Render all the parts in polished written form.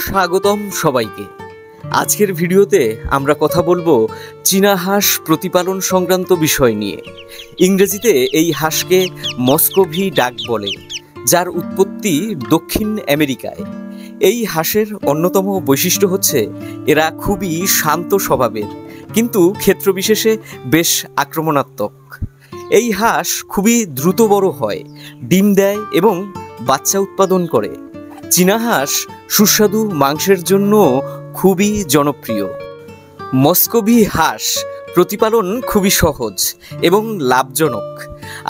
স্বাগতম সবাইকে। আজকের ভিডিওতে আমরা কথা বলবো চীনা হাঁস প্রতিপালন সংক্রান্ত বিষয় নিয়ে। ইংরেজিতে এই হাঁসকে মস্কোভি ডাক বলে, যার উৎপত্তি দক্ষিণ আমেরিকায়। এই হাঁসের অন্যতম বৈশিষ্ট্য হচ্ছে এরা খুবই শান্ত স্বভাবের, কিন্তু ক্ষেত্রবিশেষে বেশ আক্রমণাত্মক। এই হাঁস খুবই দ্রুত বড় হয়, ডিম দেয় এবং বাচ্চা উৎপাদন করে। চীনা হাঁস সুস্বাদু মাংসের জন্য খুবই জনপ্রিয়। মস্কোভি হাঁস প্রতিপালন খুবই সহজ এবং লাভজনক।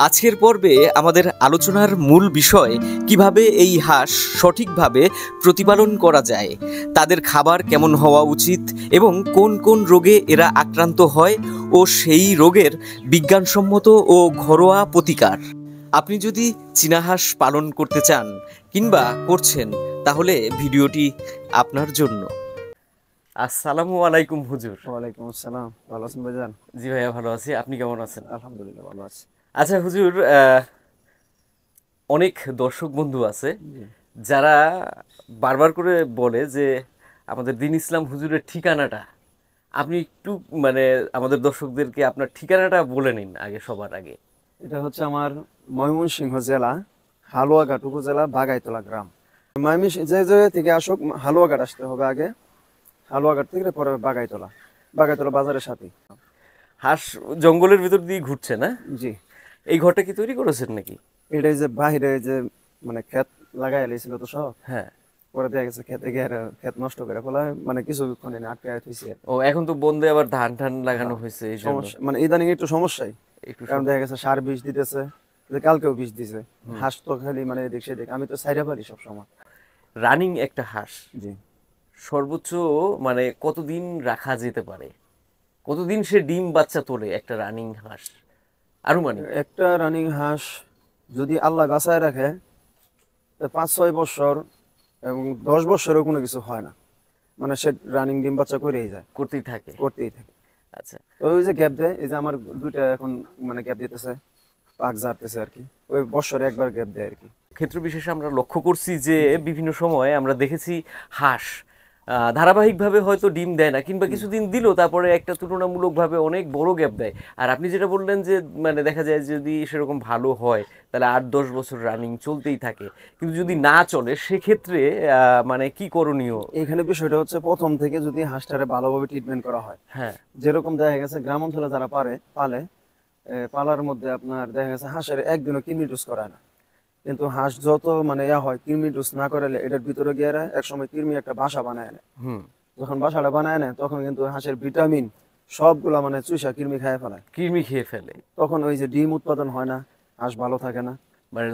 আজকের পর্বে আমাদের আলোচনার মূল বিষয় কিভাবে এই হাঁস সঠিকভাবে প্রতিপালন করা যায়, তাদের খাবার কেমন হওয়া উচিত এবং কোন কোন রোগে এরা আক্রান্ত হয় ও সেই রোগের বিজ্ঞানসম্মত ও ঘরোয়া প্রতিকার। আপনি যদি চীনা হাঁস পালন করতে চান কিংবা করছেন, তাহলে ভিডিওটি আপনার জন্য। আসসালামু আলাইকুম হুজুর। ওয়ালাইকুম আসসালাম। ভালো আছেন ভাইজান? জি ভাইয়া, ভালো আছি। আপনি কেমন আছেন? আলহামদুলিল্লাহ ভালো আছি। আচ্ছা হুজুর, অনেক দর্শক বন্ধু আছে যারা বারবার করে বলে যে আমাদের দ্বীন ইসলাম হুজুরের ঠিকানাটা আপনি একটু আমাদের দর্শকদেরকে আপনার ঠিকানাটা বলে নিন আগে, সবার আগে। এটা হচ্ছে আমার ময়মনসিংহ জেলা হালুয়াঘাট উপজেলা বাগাইতলা গ্রাম। ময়মনসিংহ যে জায়গা থেকে আসুক হালুয়াঘাট আসতে হবে আগে, হালুয়াঘাট থেকে পরে বাগাইতলা, বাগাইতলা বাজারের সাথে। হাঁস জঙ্গলের ভিতর দিয়ে ঘুরছে না? জি। এই ঘরটা কি তৈরি করেছেন নাকি? এটাই যে বাহিরে যে ক্ষেত লাগাই এলেছিল তো সব, হ্যাঁ। পরে দেখা গেছে খেতে গিয়ে ক্ষেত নষ্ট করে ফেলা, কিছুক্ষণ আটকে হয়েছে। ও, এখন তো বন্ধে আবার ধান ধান লাগানো হয়েছে, এই জন্য সমস্যা ইদানিং একটু সমস্যাই। কারণ দেখা গেছে সার বিষ দিতেছে, কালকেও বিষ দিছে। হাঁস তো খালি এদিক সেদিক, আমি তো সাইডে পারি সবসময়। রানিং একটা হাঁস জি সর্বোচ্চ কতদিন রাখা যেতে পারে? কতদিন সে ডিম বাচ্চা তোলে একটা রানিং হাঁস? একটা রানিং হাঁস যদি আল্লাহ বাঁচায় রাখে 5-6 বছর এবং 10 বছরেও কোনো কিছু হয় না, সে রানিং ডিম বাচ্চা করতেই থাকে। আচ্ছা, ওই যে গ্যাপ দেয়, এই যে আমার দুইটা এখন গ্যাপ দিতেছে, পাক ঝাড়তেছে আর কি, ওই বছরে একবার গ্যাপ দেয় আর কি। ক্ষেত্র বিশেষে আমরা লক্ষ্য করছি যে বিভিন্ন সময় আমরা দেখেছি হাঁস ধারাবাহিকভাবে হয়তো ডিম দেয় না, কিংবা কিছুদিন দিল, তারপরে একটা তুলনামূলকভাবে অনেক বড় গ্যাপ দেয়। আর আপনি যেটা বললেন যে দেখা যায় যদি সেরকম ভালো হয় তাহলে 8-10 বছর রানিং চলতেই থাকে, কিন্তু যদি না চলে সেক্ষেত্রে কি করণীয়? এখানে বিষয়টা হচ্ছে প্রথম থেকে যদি হাঁসটারে ভালোভাবে ট্রিটমেন্ট করা হয়। হ্যাঁ, যেরকম দেখা গেছে গ্রাম অঞ্চলে যারা পালে পালার মধ্যে আপনার দেখা গেছে হাঁসের একদিনও কৃমি ডোজ করায় না, কিন্তু হাঁস যত হয় কৃমি ডোজ না করালে এটার ভিতরে গিয়ে একসময় কৃমি একটা বাসা বানায় নেয়। যখন বাসাটা বানায় নেয় তখন কিন্তু হাঁসের ভিটামিন সবগুলা চুষা কৃমি খেয়ে ফেলে। তখন ওই যে ডিম উৎপাদন হয় না, হাঁস ভালো থাকে না,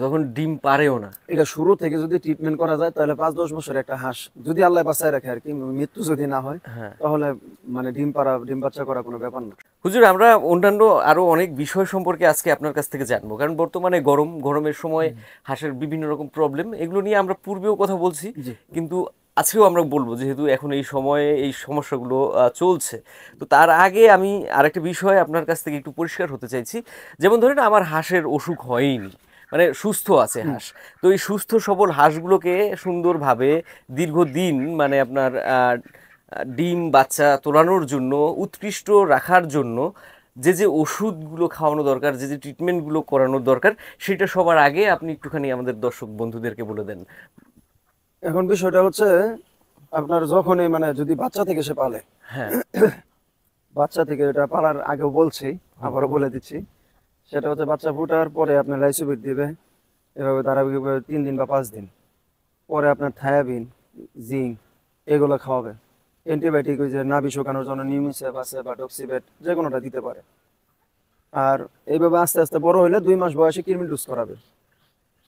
তখন ডিম পারেও না। এটা শুরু থেকে যদি ট্রিটমেন্ট করা যায় তাহলে 5-10 বছর একটা হাঁস যদি আল্লাহ বাঁচায় রাখে আর কি, মৃত্যু যদি না হয়, তাহলে ডিম বাচ্চা করা কোনো ব্যাপার না। হুজুর, আমরা অন্যান্য আরো অনেক বিষয় সম্পর্কে আজকে আপনার কাছ থেকে জানবো, কারণ বর্তমানে গরমের সময় হাঁসের বিভিন্ন রকম প্রবলেম, এগুলো নিয়ে আমরা পূর্বেও কথা বলছি, কিন্তু আজকেও আমরা বলবো, যেহেতু এখন এই সময়ে এই সমস্যাগুলো চলছে। তো তার আগে আমি আরেকটা বিষয় আপনার কাছ থেকে একটু পরিষ্কার হতে চাইছি। যেমন ধরেন আমার হাঁসের অসুখ হয়নি, সুস্থ আছে হাঁস, তো এই সুস্থ সবল হাঁসগুলোকে সুন্দরভাবে দীর্ঘদিন আপনার ডিম বাচ্চা তোলানোর জন্য, উৎকৃষ্ট রাখার জন্য যে ওষুধগুলো খাওয়ানো দরকার, যে ট্রিটমেন্টগুলো করানোর দরকার, সেটা সবার আগে আপনি একটুখানি আমাদের দর্শক বন্ধুদেরকে বলে দেন। এখন বিষয়টা হচ্ছে আপনার যখনই যদি বাচ্চা থেকে সে পালে, হ্যাঁ, বাচ্চা থেকে, এটা পালার আগেও বলছি, আবারও বলে দিচ্ছি, সেটা হচ্ছে বাচ্চা ফুটার পরে আপনার লাইসোবিট দিবে, এভাবে ধারাবাহিকভাবে 3 দিন বা 5 দিন পরে আপনার থায়াবিন, জিঙ্ক এগুলো খাওয়াবে। অ্যান্টিবায়োটিক ওই যে নাভি শুকানোর জন্য নিউমিসেপ আছে বা ডক্সিবেট, যে কোনোটা দিতে পারে। আর এইভাবে আস্তে আস্তে বড় হলে 2 মাস বয়সে কৃমি ডোজ করাবে।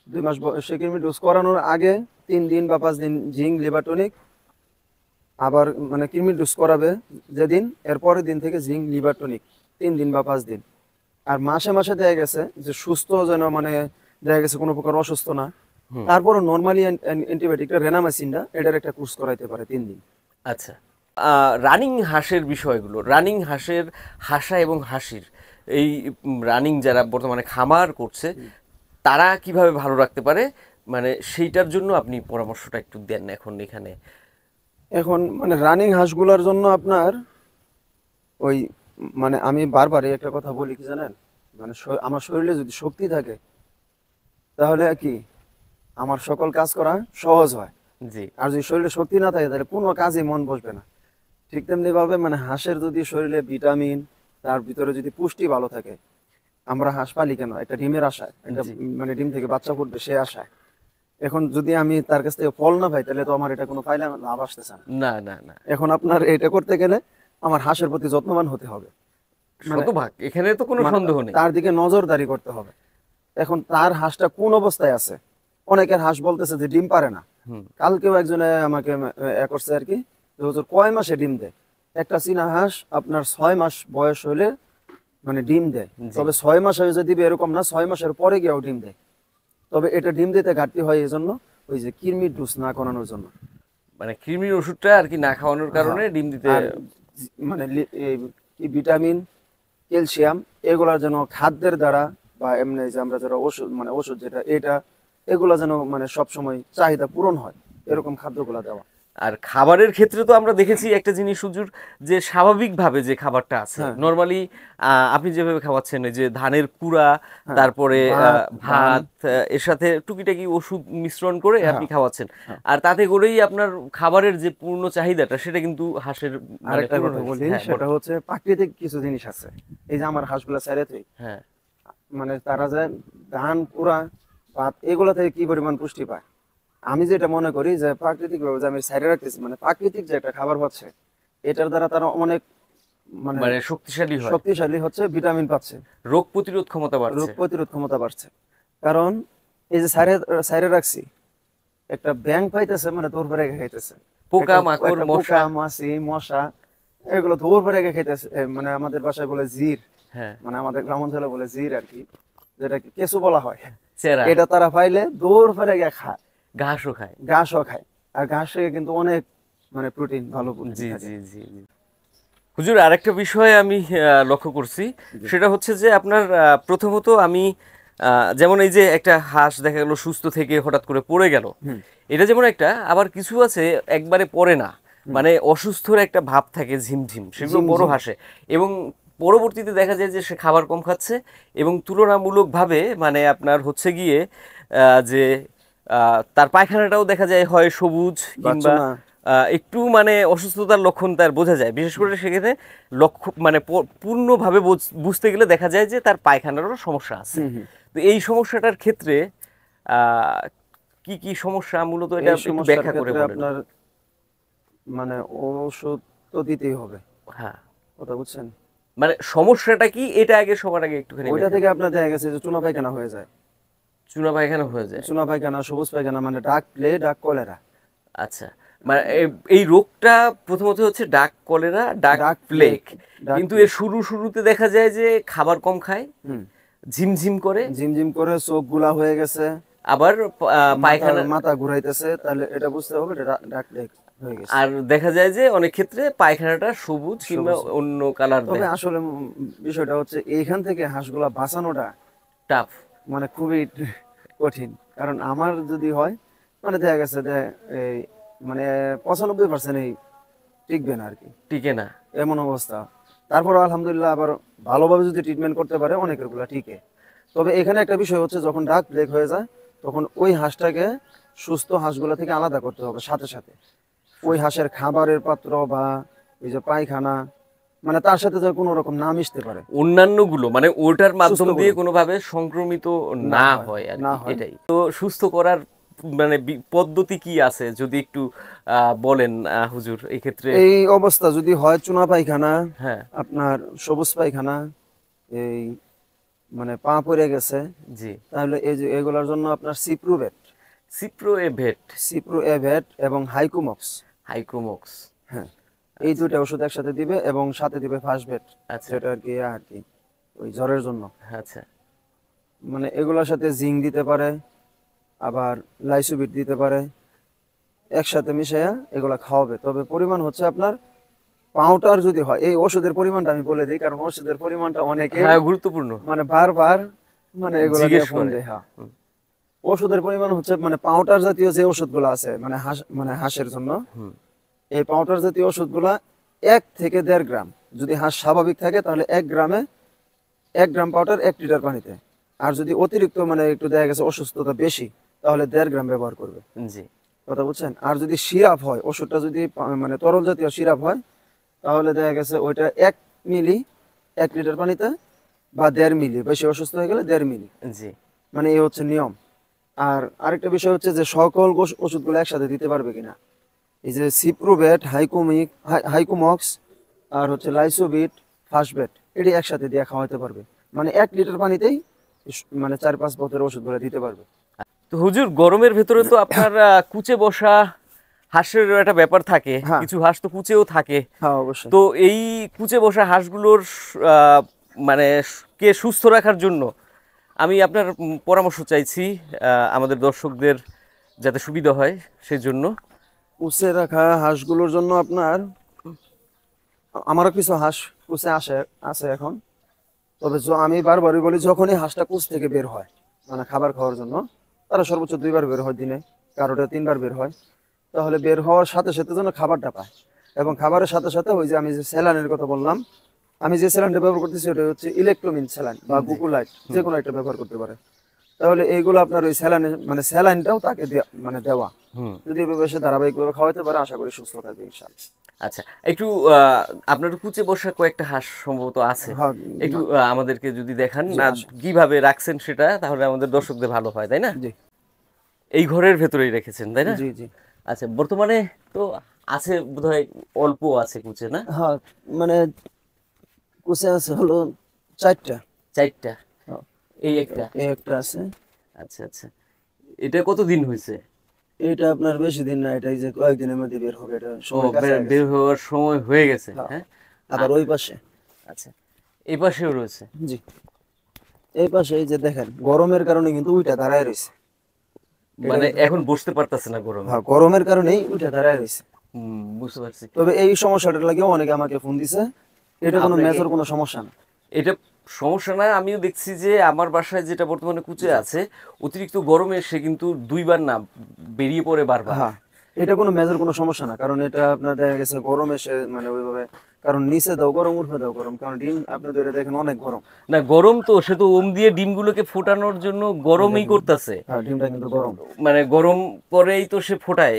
2 মাস বয়সে কৃমি ডোজ করানোর আগে 3 দিন বা 5 দিন জিঙ্ক লিভার টনিক, আবার কৃমি ডোজ করাবে যেদিন, এর পরের দিন থেকে জিঙ্ক লিভার টনিক 3 দিন বা 5 দিন। আর মাসে মাসে দেখা গেছে যে সুস্থ যেন দেখা গেছে কোনো প্রকার অসুস্থ না, তারপরে নর্মালি অ্যান্টিবায়োটিকটা রেনামাইসিনটা এটার একটা কোর্স করাইতে পারে 3 দিন। আচ্ছা, রানিং হাঁসের বিষয়গুলো, রানিং হাঁসের হাসা এবং হাসির, এই রানিং যারা বর্তমানে খামার করছে তারা কিভাবে ভালো রাখতে পারে, সেইটার জন্য আপনি পরামর্শটা একটু দেন এখন এখানে। এখন মানে রানিং হাঁসগুলোর জন্য আপনার ওই মানে আমি বারবারই একটা কথা বলি কি জানেন, মানে আমার শরীরে যদি শক্তি থাকে তাহলে কি আমার সকল কাজ করা সহজ হয়। জি আর যদি শরীরে শক্তি না থাকে তাহলে কোনো কাজে মন বসবে না। ঠিক তেমনি ভাবে মানে হাঁসের যদি শরীরে ভিটামিন, তার ভিতরে যদি পুষ্টি ভালো থাকে, আমরা হাঁস পালি কেন? একটা ডিমের আশায়, একটা জি মানে ডিম থেকে বাচ্চা ফুটবে সে আশায়। এখন যদি আমি তার কাছ থেকে ফল না পাই তাহলে তো আমার এটা কোনো ফায়দা লাভ আসতেছে না। না না না, এখন আপনার এটা করতে গেলে আমার হাঁসের প্রতি যত্নবান হতে হবে, মানে শতভাগ, এখানে তো কোনো মানে সন্দেহ নেই। তার দিকে নজরদারি করতে হবে। এখন তার হাঁসটা কোন অবস্থায় আছে, অনেকের হাঁস বলতেছে যে ডিম পারে না। হুম কালকেও একজনে আমাকে করছে আর কি, যে হুজুর কয় মাসে ডিম দেয়? একটা চীনা হাঁস আপনার 6 মাস বয়স হলে মানে ডিম দেয়, জি তবে 6 মাস হয়ে যে দিবে এরকম না, 6 মাসের পরে গিয়েও ডিম দেয়। তবে এটা ডিম দিতে ঘাটতি হয় এই জন্য, ওই যে কৃমির ডোজ না করানোর জন্য। মানে কৃমির ওষুধটা আর কি না খাওয়ানোর কারণে হ্যাঁ। ডিম দিতে। আর মানে এই কি ভিটামিন, ক্যালসিয়াম এগুলা যেন খাদ্যের দ্বারা বা এমনি যে আমরা যারা ওষুধ মানে ওষুধ যেটা এটা, এগুলা যেন মানে সব সময় চাহিদা পূরণ হয় এরকম খাদ্যগুলা দেওয়া। আর খাবারের ক্ষেত্রে তো আমরা দেখেছি একটা জিনিস হুজুর, যে স্বাভাবিকভাবে যে খাবারটা আছে হ্যাঁ নরমালি আপনি যেভাবে খাওয়াচ্ছেন, এই যে ধানের কুড়া, হ্যাঁ, তারপরে ভাত ধান। ভাত, এর সাথে টুকিটাকি ওষুধ মিশ্রণ করে আপনি হ্যাঁ খাওয়াচ্ছেন, হ্যাঁ। আর তাতে করেই আপনার খাবারের যে পূর্ণ চাহিদাটা সেটা কিন্তু হাঁসের মানে আরেকটা পূরণ কথা হয়েছে। বলি, হ্যাঁ সেটা হচ্ছে প্রাকৃতিক কিছু জিনিস আছে। এই যে আমার হাঁসগুলা ছেড়েতে হ্যাঁ মানে তারা যে ধান কুড়া ভাত এগুলা থেকে কি পরিমাণ পুষ্টি পায়, আমি যেটা মনে করি যে প্রাকৃতিক ভাবে যে আমি সাইডে রাখতেছি, মানে প্রাকৃতিক যে একটা খাবার পাচ্ছে এটার দ্বারা তারা অনেক মানে মানে শক্তিশালী হয়, শক্তিশালী হচ্ছে, ভিটামিন পাচ্ছে, রোগ প্রতিরোধ ক্ষমতা রোগ বাড়ছে। প্রতিরোধ ক্ষমতা বাড়ছে। কারণ এই যে সাইডে সাইডে রাখছি, একটা ব্যাঙ পাইতেছে মানে তোর পরে খাইতেছে, পোকা মাকড় একটা মশা। পোকা মাছি মশা এগুলো ধোর পরে খাইতেছে। মানে আমাদের বাসায় বলে জির, হ্যাঁ মানে আমাদের গ্রাম অঞ্চলে বলে জির আর কি, যেটা কেঁচু বলা হয়। চেরা, এটা তারা পাইলে দৌড় ফেলে গিয়ে খায়, ঘাসও খায়। ঘাসও খায়। আর ঘাস থেকে কিন্তু অনেক মানে প্রোটিন, ভালো প্রোটিন জি থাকে। জি জি জি। হুজুর, আরেকটা বিষয় আমি লক্ষ্য করছি, জি। সেটা হচ্ছে যে আপনার প্রথমত আমি যেমন এই যে একটা হাঁস দেখা গেল সুস্থ থেকে হঠাৎ করে পড়ে গেল, হুম এটা যেমন একটা, আবার কিছু আছে একবারে পড়ে না, হুম। মানে অসুস্থর একটা ভাব থাকে, ঝিমঝিম, সেগুলো বড় ঝিমঝিম। হাসে, এবং পরবর্তীতে দেখা যায় যে সে খাবার কম খাচ্ছে, এবং তুলনামূলকভাবে মানে আপনার হচ্ছে গিয়ে যে তার পায়খানাটাও দেখা যায় হয় সবুজ, বাচ্চা কিংবা না। একটু মানে অসুস্থতার লক্ষণ তার বোঝা যায়, বিশেষ করে সেক্ষেত্রে লক্ষ্য মানে পূর্ণভাবে বুঝতে গেলে দেখা যায় যে তার পায়খানারও সমস্যা আছে। হুম হুম। তো এই সমস্যাটার ক্ষেত্রে আহ, কি কি সমস্যা মূলত, এটা এই একটু সমস্যার ব্যাখ্যা করে ক্ষেত্রে বলেন। আপনার মানে ওষুধ তো দিতেই হবে, হ্যাঁ, কথা বুঝছেন? মানে সমস্যাটা কি এটা আগে, সবার আগে একটুখানি ওইটা ব্যাখ্যা থেকে করুন। আপনার দেখা গেছে যে চুনা পায়খানা হয়ে যায়। চুনা পায়খানা হয়ে যায়। চুনা পায়খানা, সবুজ পায়খানা, মানে ডাক প্লে, ডাক কলেরা। আচ্ছা, মানে এই রোগটা প্রথমত হচ্ছে ডাক কলেরা, ডাক ডাক প্লেগ, প্লেগ, ডাক কিন্তু এর প্লেগ। শুরুতে দেখা যায় যে খাবার কম খায়, হুম। ঝিমঝিম করে, ঝিমঝিম করে চোখ গুলা হয়ে গেছে, আবার মাথা পায়খানা, মাথা ঘুরাইতেছে, তাহলে এটা বুঝতে হবে এটা ডাক প্লেগ হয়ে গেছে। আর দেখা যায় যে অনেক ক্ষেত্রে পায়খানাটা সবুজ কিংবা সবুজ। অন্য কালার তবে দেয়। আসলে বিষয়টা হচ্ছে এইখান থেকে হাঁসগুলা বাঁচানোটা টাফ। মানে খুবই কঠিন। কারণ আমার যদি হয় মানে দেখা গেছে যে এই মানে 95% এই টিকবে না আর কি, টিকে না। এমন অবস্থা। তারপর আলহামদুলিল্লাহ আবার ভালোভাবে যদি ট্রিটমেন্ট করতে পারে অনেকের গুলা টিকে। তবে এখানে একটা বিষয় হচ্ছে যখন ডাক ব্রেক হয়ে যায় তখন ওই হাঁসটাকে সুস্থ হাঁসগুলা থেকে আলাদা করতে হবে সাথে সাথে। ওই হাঁসের খাবারের পাত্র বা এই যে পায়খানা মানে তার সাথে যেন কোনো রকম না মিশতে পারে, অন্যান্য গুলো মানে ওটার মাধ্যম সুস্থ দিয়ে করে কোনোভাবে সংক্রমিত না না হয়, হয় আর না কি, হয়। এটাই তো সুস্থ করার মানে পদ্ধতি কি আছে যদি একটু বলেন হুজুর এই ক্ষেত্রে। এই অবস্থা যদি হয় চুনা পায়খানা, হ্যাঁ আপনার সবুজ পায়খানা, এই মানে পা পড়ে গেছে, জি। তাহলে এই যে এগুলোর জন্য আপনার সিপ্রুভেট, সিপ্রো এভেট, সিপ্রো এভেট এবং হাইকুমক্স, হাইকোমক্স। হ্যাঁ এই দুইটা ওষুধ একসাথে দিবে এবং সাথে দিবে ফাস্টভেট, আচ্ছা যেটা আর কি ওই জ্বরের জন্য। আচ্ছা মানে এগুলোর সাথে জিঙ্ক দিতে পারে, আবার লাইসোবিট দিতে পারে, একসাথে মিশাইয়া এগুলা খাওয়াবে। তবে পরিমাণ হচ্ছে আপনার পাউডার যদি হয়, এই ওষুধের পরিমাণটা আমি বলে দিই কারণ ওষুধের পরিমাণটা অনেকে হ্যাঁ গুরুত্বপূর্ণ, মানে বারবার মানে এগুলা নিয়ে জিজ্ঞেস ফোন করে। দেয়। হ্যাঁ, ওষুধের পরিমাণ হচ্ছে মানে পাউডার জাতীয় যে ওষুধগুলো আছে মানে হাঁস মানে হাঁসের জন্য, হুম এই পাউডার জাতীয় ওষুধগুলা 1 থেকে 1.5 গ্রাম। যদি হাঁস স্বাভাবিক থাকে তাহলে 1 গ্রামে 1 গ্রাম পাউডার 1 লিটার পানিতে। আর যদি অতিরিক্ত মানে একটু দেখা গেছে অসুস্থতা বেশি, তাহলে 1.5 গ্রাম ব্যবহার করবে। জি। কথা বুঝছেন? আর যদি সিরাপ হয়, ওষুধটা যদি মানে তরল জাতীয় সিরাপ হয়, তাহলে দেখা গেছে ওইটা 1 মিলি 1 লিটার পানিতে, বা 1.5 মিলি, বেশি অসুস্থ হয়ে গেলে 1.5 মিলি। জি। মানে এই হচ্ছে নিয়ম। আর আরেকটা বিষয় হচ্ছে যে সকল ওষুধগুলো একসাথে দিতে পারবে কিনা। এই যে সিপ্রোভেট, হাইকোমক্স আর হচ্ছে লাইসোবিট, ফাস্টবেট, এটি একসাথে দিয়ে খাওয়াতে পারবে। মানে 1 লিটার পানিতেই মানে 4-5 বোতলের ওষুধগুলো দিতে পারবে। তো হুজুর, গরমের ভেতরে তো আপনার কুচে বসা হাঁসের একটা ব্যাপার থাকে, হ্যাঁ। কিছু হাঁস তো কুচেও থাকে। হ্যাঁ, অবশ্যই। তো এই কুচে বসা হাঁসগুলোর মানে কে সুস্থ রাখার জন্য আমি আপনার পরামর্শ চাইছি, আমাদের দর্শকদের যাতে সুবিধা হয় সেই জন্য। কুচে রাখা হাঁসগুলোর জন্য আপনার, আমারও কিছু হাঁস কুচে আছে এখন। তবে আমি বারবারই বলি, যখনই হাঁসটা কুচ থেকে বের হয় মানে খাবার খাওয়ার জন্য, তারা সর্বোচ্চ 2 বার বের হয় দিনে, কারোটা 3 বার বের হয়। তাহলে বের হওয়ার সাথে সাথে যেন খাবারটা পায়, এবং খাবারের সাথে সাথে ওই যে আমি যে স্যালাইনের কথা বললাম, আমি যে স্যালাইনটা ব্যবহার করতেছি ওটা হচ্ছে ইলেকট্রোমিন স্যালাইন বা গুকুলাইট, যে কোনো একটা ব্যবহার করতে পারে। তাহলে এইগুলো আপনার ওই স্যালাইনের মানে স্যালাইনটাও তাকে মানে দেওয়া, যদি এভাবে সে ধারাবাহিকভাবে খাওয়াতে পারে, আশা করি সুস্থ থাকবে ইনশাআল্লাহ। আচ্ছা, একটু আপনার কুচে বসা কয়েকটা হাঁস সম্ভবত আছে, হ্যাঁ, একটু আমাদেরকে যদি দেখান জি, না আচ্ছা। কিভাবে রাখছেন সেটা, তাহলে আমাদের দর্শকদের ভালো হয়, তাই না? জি এই ঘরের ভেতরেই রেখেছেন, তাই না? জি জি। আচ্ছা, বর্তমানে তো আছে বোধহয় অল্প আছে কুচে, না? হ্যাঁ, মানে কুচে আছে হলো 4টা। 4টা। হ্যাঁ, এই একটা। এই একটা আছে। আচ্ছা আচ্ছা, এটা কতদিন হয়েছে? এটা আপনার বেশি দিন না, এটা এই যে কয়েকদিনের মধ্যে বের হবে, এটা ও, সময় কাছে বের হওয়ার সময় হয়ে গেছে। হ্যাঁ। হ্যাঁ। আবার ওই পাশে। আচ্ছা, এই পাশেও রয়েছে। জি, এই পাশে এই যে দেখেন, গরমের কারণে কিন্তু উইটা দাঁড়ায় রয়েছে। মানে এখন বসতে পারতেছে না গরমে। হ্যাঁ, গরমের কারণেই উইটা দাঁড়ায় রয়েছে। বুঝতে পারছি। তবে এই সমস্যাটার লাগে অনেকে আমাকে ফোন দিছে, এটা কোনো মেজর কোনো সমস্যা না। এটা সমস্যা না, আমিও দেখছি যে আমার বাসায় যেটা বর্তমানে কুচে আছে, অতিরিক্ত গরমে সে কিন্তু 2 বার না বেরিয়ে পড়ে বারবার। হ্যাঁ, এটা কোনো মেজর কোনো সমস্যা না, কারণ এটা আপনার দেখা গেছে গরমে সে মানে ওইভাবে, কারণ নিচে দাও গরম, উঠে দাও গরম, কারণ ডিম আপনাদের এটা দেখেন অনেক গরম। না, গরম তো সে তো ওম দিয়ে ডিমগুলোকে ফোটানোর জন্য গরমই করতেছে। হ্যাঁ, ডিমটা কিন্তু গরম। মানে গরম করেই তো সে ফোটায়,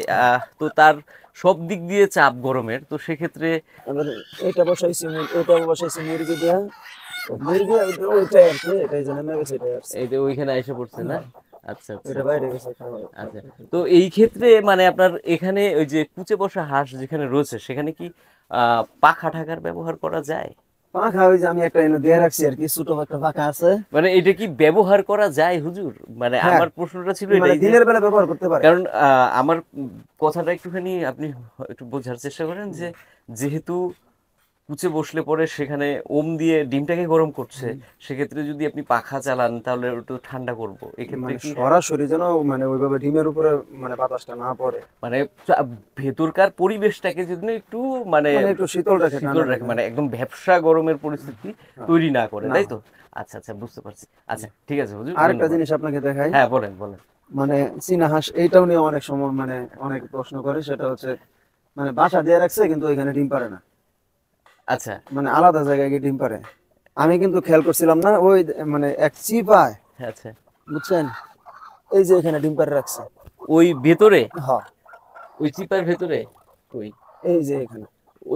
তো তার সব দিক দিয়ে চাপ গরমের, তো সেক্ষেত্রে এবার এটা বসাইছি, এটা বসাইছি মুরগি দেয়া, মুরগি ওইটা আর কি, এটা জন্য নেমে গেছে, এটা আসছে, এই যে ওইখানে এসে পড়ছে, না? আচ্ছা আচ্ছা এটা বাইরে গেছে খাওয়া। আচ্ছা। তো এই ক্ষেত্রে মানে আপনার এখানে ওই যে কুচে বসা হাঁস যেখানে রয়েছে, সেখানে কি পাখা ঢাকার ব্যবহার করা যায়? পাখা ওই যে আমি একটা এনে দিয়ে রাখছি আর কি, ছোট একটা পাখা আছে। মানে এটা কি ব্যবহার করা যায় হুজুর? মানে হ্যাঁ, আমার প্রশ্নটা ছিল মানে এটাই যে, দিনের বেলা ব্যবহার করতে পারে। কারণ আমার কথাটা একটুখানি আপনি একটু বোঝার চেষ্টা করেন যে, যেহেতু কুচে বসলে পরে সেখানে ওম দিয়ে ডিমটাকে গরম করছে, সেক্ষেত্রে যদি আপনি পাখা চালান তাহলে ওটা ঠান্ডা করবো, এক্ষেত্রে মানে কি সরাসরি যেন মানে ওইভাবে ডিমের উপরে মানে বাতাসটা না পড়ে, মানে ভেতরকার পরিবেশটাকে যদি একটু মানে মানে একটু শীতল রাখে, শীতল রাখে, মানে একদম ভ্যাপসা গরমের পরিস্থিতি তৈরি না করে, তাই তো? আচ্ছা আচ্ছা, বুঝতে পারছি। আচ্ছা, ঠিক আছে হুজুর, আরেকটা ধন্যবাদ। জিনিস আপনাকে দেখাই। হ্যাঁ, বলেন বলেন। মানে চীনা হাঁস এইটাও নিয়ে অনেক সময় মানে অনেক প্রশ্ন করে, সেটা হচ্ছে মানে বাসা দিয়ে রাখছে কিন্তু ওইখানে ডিম পারে না, আচ্ছা মানে আলাদা জায়গায় গিয়ে ডিম পারে। আমি কিন্তু খেয়াল করছিলাম না, ওই মানে এক চিপায়, আচ্ছা, বুঝছেন, এই যে এখানে ডিম পারে রাখছে। ওই ভেতরে, হ্যাঁ, ওই চিপার ভেতরে, ওই এই যে এখানে।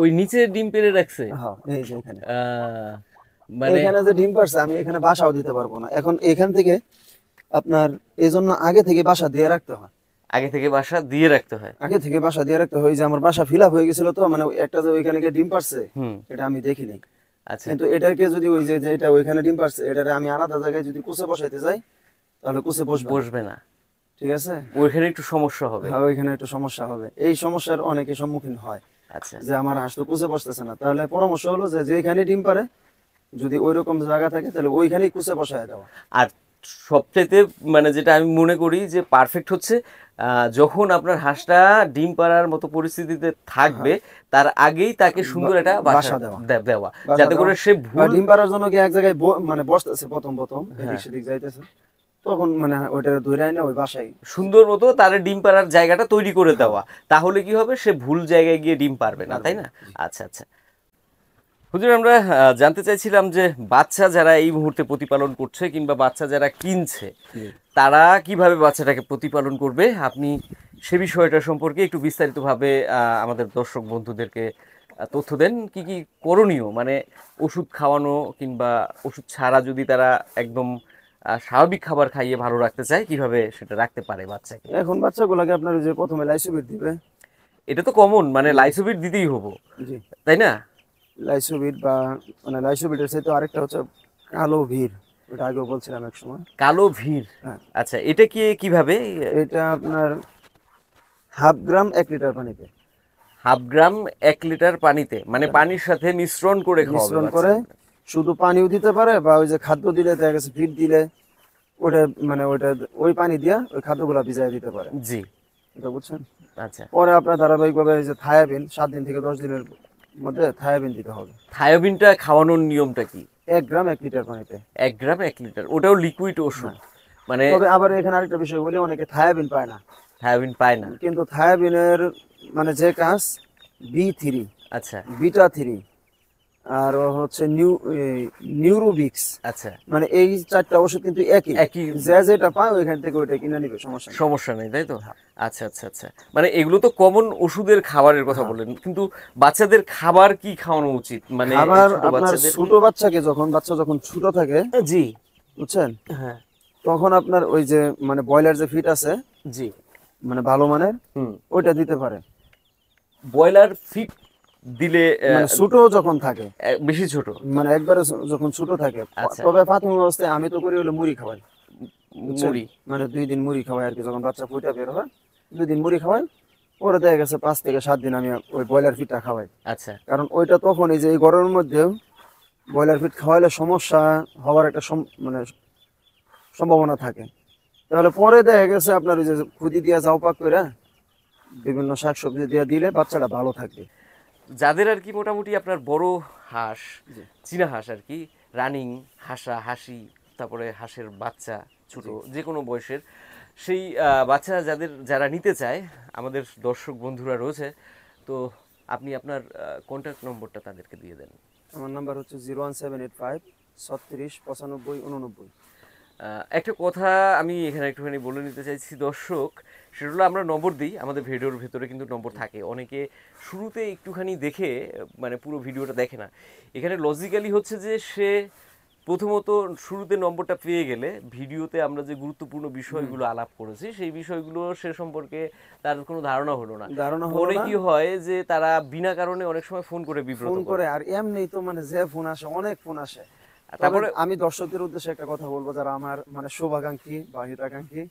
ওই নিচে ডিম পেড়ে রাখছে। হ্যাঁ, এই যে এখানে। মানে এখানে যে ডিম পারছে, আমি এখানে বাসাও দিতে পারবো না এখন এখান থেকে, আপনার এই জন্য আগে থেকে বাসা দিয়ে রাখতে হয়। আগে থেকে বাসা দিয়ে রাখতে হয়। আগে থেকে বাসা দিয়ে রাখতে হয়, যে আমার বাসা ফিল আপ হয়ে গেছিল, তো মানে একটা যে ওইখানে গিয়ে ডিম পারছে, এটা আমি দেখিনি। আচ্ছা, কিন্তু এটাকে যদি ওই যে এটা ওইখানে ডিম পারছে, এটারে আমি আলাদা জায়গায় যদি কুচে বসাইতে যাই, তাহলে কুচে বসবে না, ঠিক আছে, ওইখানে একটু সমস্যা হবে। হ্যাঁ, ওইখানে একটু সমস্যা হবে। এই সমস্যার অনেকে সম্মুখীন হয়, আচ্ছা, যে আমার হাঁস তো কুচে বসতেছে না। তাহলে পরামর্শ হলো যে যেখানে ডিম পারে, যদি ওইরকম জায়গা থাকে, তাহলে ওইখানেই কুচে বসায় দেওয়া। আর সবচাইতে মানে যেটা আমি মনে করি যে পারফেক্ট হচ্ছে, যখন আপনার হাঁসটা ডিম পাড়ার মতো পরিস্থিতিতে থাকবে, তার আগেই তাকে সুন্দর একটা বাসা দেওয়া, যাতে করে সে ভুল ডিম পাড়ার জন্য কি এক জায়গায় মানে বসতেছে, প্রথম প্রথম এদিক সেদিক যাইতেছে, তখন মানে ওইটা ধরে আইনা ওই বাসায় সুন্দর মতো তার ডিম পাড়ার জায়গাটা তৈরি করে দেওয়া, তাহলে কি হবে, সে ভুল জায়গায় গিয়ে ডিম পারবে না, তাই না? আচ্ছা আচ্ছা হুজুর, আমরা জানতে চাইছিলাম যে বাচ্চা যারা এই মুহূর্তে প্রতিপালন করছে কিংবা বাচ্চা যারা কিনছে, তারা কিভাবে বাচ্চাটাকে প্রতিপালন করবে, আপনি সে বিষয়টা সম্পর্কে একটু বিস্তারিতভাবে আমাদের দর্শক বন্ধুদেরকে তথ্য দেন। কি কি করণীয়, মানে ওষুধ খাওয়ানো কিংবা ওষুধ ছাড়া যদি তারা একদম স্বাভাবিক খাবার খাইয়ে ভালো রাখতে চায়, কিভাবে সেটা রাখতে পারে বাচ্চাকে? এখন বাচ্চাগুলোকে আপনার ওই যে প্রথমে লাইসোবিট দিবে। এটা তো কমন, মানে লাইসোবিট দিতেই হবো, জি, তাই না? লাইসোবিট বা মানে লাইসোবিটের সাথে আরেকটা হচ্ছে কালো ভিড়, ওটা আগেও বলছিলাম এক সময়। কালো ভিড়, হ্যাঁ, আচ্ছা, এটা কি কিভাবে? এটা আপনার 1/2 গ্রাম 1 লিটার পানিতে। 1/2 গ্রাম 1 লিটার পানিতে, মানে পানির সাথে মিশ্রণ করে খাওয়াবে মিশ্রণ করে, শুধু পানিও দিতে পারে বা ওই যে খাদ্য দিলে দেখা গেছে ফিড দিলে ওটা মানে ওইটা ওই পানি দিয়া ওই খাদ্যগুলা ভিজাই দিতে পারে। জি, এটা বুঝছেন? আচ্ছা। পরে আপনার ধারাবাহিকভাবে এই যে থায়াবিন 7 দিন থেকে 10 দিনের মধ্যে থায়াবিন দিতে হবে। থায়োবিনটা খাওয়ানোর নিয়মটা কি? 1 গ্রাম 1 লিটার পানিতে। 1 গ্রাম 1 লিটার, ওটাও লিকুইড ওষুধ? মানে তবে আবার এখানে আরেকটা বিষয় বলি, অনেকে থায়াবিন পায় না, থায়োবিন পায় না? কিন্তু থায়াবিনের মানে যে কাজ B3, আচ্ছা বিটা 3 আর হচ্ছে নিউরোবিক্স, আচ্ছা, মানে এই 4টা ওষুধ কিন্তু একই। একই, যে যেটা পায় ওইখান থেকে ওইটা কিনে নিবে, সমস্যা নেই। সমস্যা নেই, তাই তো? আচ্ছা আচ্ছা আচ্ছা, মানে এগুলো তো কমন ওষুধের খাবারের কথা বললেন, কিন্তু বাচ্চাদের খাবার কি খাওয়ানো উচিত, মানে খাবার ছোট আপনার বাচ্চাদের? ছোট বাচ্চাকে বাচ্চা যখন ছোট থাকে, জি, বুঝছেন, হ্যাঁ, তখন আপনার ওই যে মানে ব্রয়লার যে ফিট আছে, জি, মানে ভালো মানের, হুম, ওইটা দিতে পারে। ব্রয়লার ফিট দিলে মানে ছোট যখন থাকে, বেশি ছোট? মানে একবারে যখন ছোট থাকে। আচ্ছা, তবে প্রাথমিক অবস্থায় আমি তো করি হলো মুড়ি খাওয়াই, বুঝছেন? মুড়ি, মানে 2 দিন মুড়ি খাওয়াই আর কি, যখন বাচ্চা ফুটা বের হয় 2 দিন মুড়ি খাওয়াই। পরে দেখা গেছে 5 থেকে 7 দিন আমি ওই ব্রয়লার ফিটটা খাওয়াই। আচ্ছা, কারণ ওইটা তখন এই যে এই গরমের মধ্যেও ব্রয়লার ফিট খাওয়াইলে সমস্যা হওয়ার একটা মানে সম্ভাবনা থাকে। তাহলে পরে দেখা গেছে আপনার ওই যে খুদি দিয়া যাও পাক করে বিভিন্ন শাকসবজি দিয়ে দিলে বাচ্চাটা ভালো থাকবে। যাদের আর কি মোটামুটি আপনার বড় হাঁস, জি। চীনা হাঁস আর কি, রানিং হাঁসা হাসি, তারপরে হাঁসের বাচ্চা ছোট যে কোনো বয়সের, সেই বাচ্চা যারা নিতে চায়, আমাদের দর্শক বন্ধুরা রয়েছে, তো আপনি আপনার কন্ট্যাক্ট নম্বরটা তাদেরকে দিয়ে দেন। আমার নাম্বার হচ্ছে 01785 36 95 89। একটা কথা আমি এখানে একটুখানি বলে নিতে চাইছি দর্শক, সেটা হলো আমরা নম্বর দিই, আমাদের ভিডিওর ভেতরে কিন্তু নম্বর থাকে, অনেকে শুরুতে একটুখানি দেখে মানে পুরো ভিডিওটা দেখে না। এখানে লজিক্যালি হচ্ছে যে সে প্রথমত শুরুতে নম্বরটা পেয়ে গেলে ভিডিওতে আমরা যে গুরুত্বপূর্ণ বিষয়গুলো আলাপ করেছি সেই বিষয়গুলো সে সম্পর্কে তার কোনো ধারণা হলো না। ধারণা হলো পরে না, কি হয় যে তারা বিনা কারণে অনেক সময় ফোন করে বিব্রত ফোন করে। করে। আর এমনি তো মানে যে ফোন আসে, অনেক ফোন আসে। তারপরে তারপরে আমি দর্শকদের উদ্দেশ্যে একটা কথা বলবো, যারা আমার মানে শুভাকাঙ্ক্ষী বা হিতাকাঙ্ক্ষী,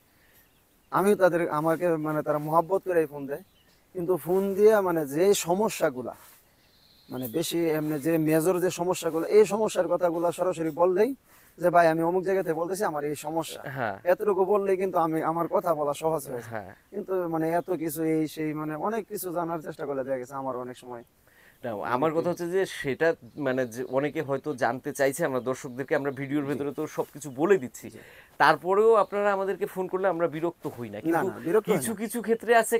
আমি তাদের আমাকে মানে তারা মহাব্বত করে ফোন দেয়, কিন্তু ফোন দিয়ে মানে যে সমস্যাগুলা মানে বেশি এমনি যে মেজর যে সমস্যাগুলো, এই সমস্যার কথাগুলো সরাসরি বললেই যে ভাই আমি অমুক জায়গাতে বলতেছি আমার এই সমস্যা, হ্যাঁ এতটুকু বললেই কিন্তু আমি আমার কথা বলা সহজ হয়েছে। হ্যাঁ, কিন্তু মানে এত কিছু এই সেই মানে অনেক কিছু জানার চেষ্টা করলে দেখা গেছে আমার অনেক সময় না, আমার কথা হচ্ছে যে সেটা মানে যে অনেকে হয়তো জানতে চাইছে, আমরা দর্শকদেরকে আমরা ভিডিওর ভেতরে তো সবকিছু বলে দিচ্ছি, তারপরেও আপনারা আমাদেরকে ফোন করলে আমরা বিরক্ত হই না, না কিন্তু না বিরক্ত হয় কিছু না। কিছু ক্ষেত্রে আছে,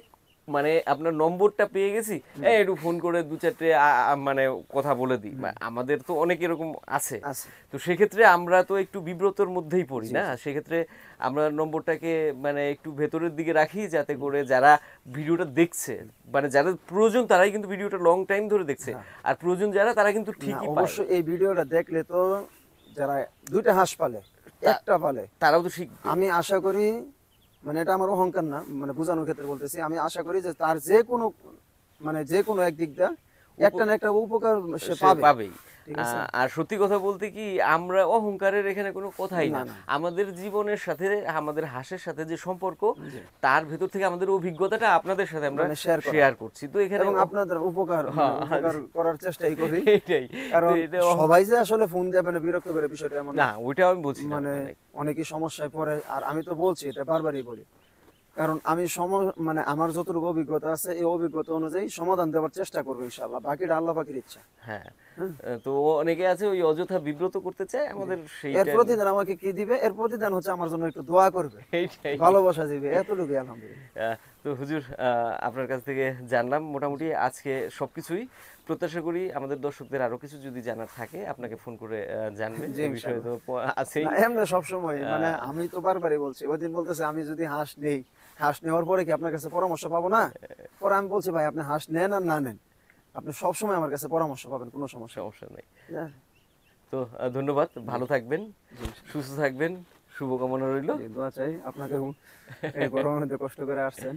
মানে আপনার নম্বরটা পেয়ে গেছি, একটু ফোন করে 2-4টে মানে কথা বলে দিই, আমাদের তো অনেক এরকম আছে। আছে। তো সেক্ষেত্রে আমরা তো একটু বিব্রতর মধ্যেই পড়ি না, সেক্ষেত্রে আমরা নম্বরটাকে মানে একটু ভেতরের দিকে রাখি, যাতে করে যারা ভিডিওটা দেখছে, মানে যাদের প্রয়োজন তারাই কিন্তু ভিডিওটা লং টাইম ধরে দেখছে, আর প্রয়োজন যারা তারা কিন্তু না, ঠিকই পায়। অবশ্যই এই ভিডিওটা দেখলে তো যারা 2টা হাঁস পালে, একটা পালে, তারাও তো শিখবে। আমি আশা করি, মানে এটা আমার অহংকার না, মানে বোঝানোর ক্ষেত্রে বলতেছি, আমি আশা করি যে তার যে কোনো মানে যে কোনো একদিক দিয়ে একটা না একটা উপকার সে সে পাবে। পাবেই। ঠিক আছে? আর সত্যি কথা বলতে কি, আমরা অহংকারের এখানে কোনো কথাই না, না, না। আমাদের জীবনের সাথে আমাদের হাঁসের সাথে যে সম্পর্ক, জি। তার ভেতর থেকে আমাদের অভিজ্ঞতাটা আপনাদের সাথে আমরা মানে share করা। শেয়ার করছি, তো এখানে এবং আপনাদের উপকার হ্যাঁ, উপকার করার চেষ্টাই করি। এটাই কারণ তো এটা সবাই যে আসলে ফোন দিয়ে মানে বিরক্ত করে বিষয়টা এমন না, না। ওইটা আমি বলছি না, মানে অনেকেই সমস্যায় পড়ে, আর আমি তো বলছি এটা বারবারই বলি, কারণ আমি মানে আমার যতটুকু অভিজ্ঞতা আছে এই অভিজ্ঞতা অনুযায়ী সমাধান দেওয়ার চেষ্টা করবো ইনশাআল্লাহ, বাকিটা আল্লাহ পাকের ইচ্ছা। হ্যাঁ তো অনেকে আছে ওই অযথা বিব্রত করতে চায় আমাদের এর সেইটা প্রতিদান আমাকে কি দিবে? এর প্রতিদান হচ্ছে আমার জন্য একটু দোয়া করবে, এইটাই। ভালোবাসা দিবে, এতটুকুই আলহামদুলিল্লাহ। তো হুজুর, আপনার কাছ থেকে জানলাম মোটামুটি আজকে সবকিছুই। প্রত্যাশা করি আমাদের দর্শকদের আরো কিছু যদি জানার থাকে আপনাকে ফোন করে জানবে। জি, এই বিষয়ে তো আছেই। না এমনি সবসময় মানে আমি তো বারবারই বলছি, ওই দিন বলতেছে আমি যদি হাঁস নেই, হাঁস নেওয়ার পরে কি আপনার কাছে পরামর্শ পাবো না? পরে আমি বলছি ভাই আপনি হাঁস নেন আর না নেন, আপনি সবসময় আমার কাছে পরামর্শ পাবেন, কোনো সমস্যা সমস্যা নেই। নেই। তো ধন্যবাদ, ভালো থাকবেন, সুস্থ থাকবেন, শুভকামনা রইল। দোয়া চাই আপনাকে, এই গরমের মধ্যে কষ্ট করে আসছেন।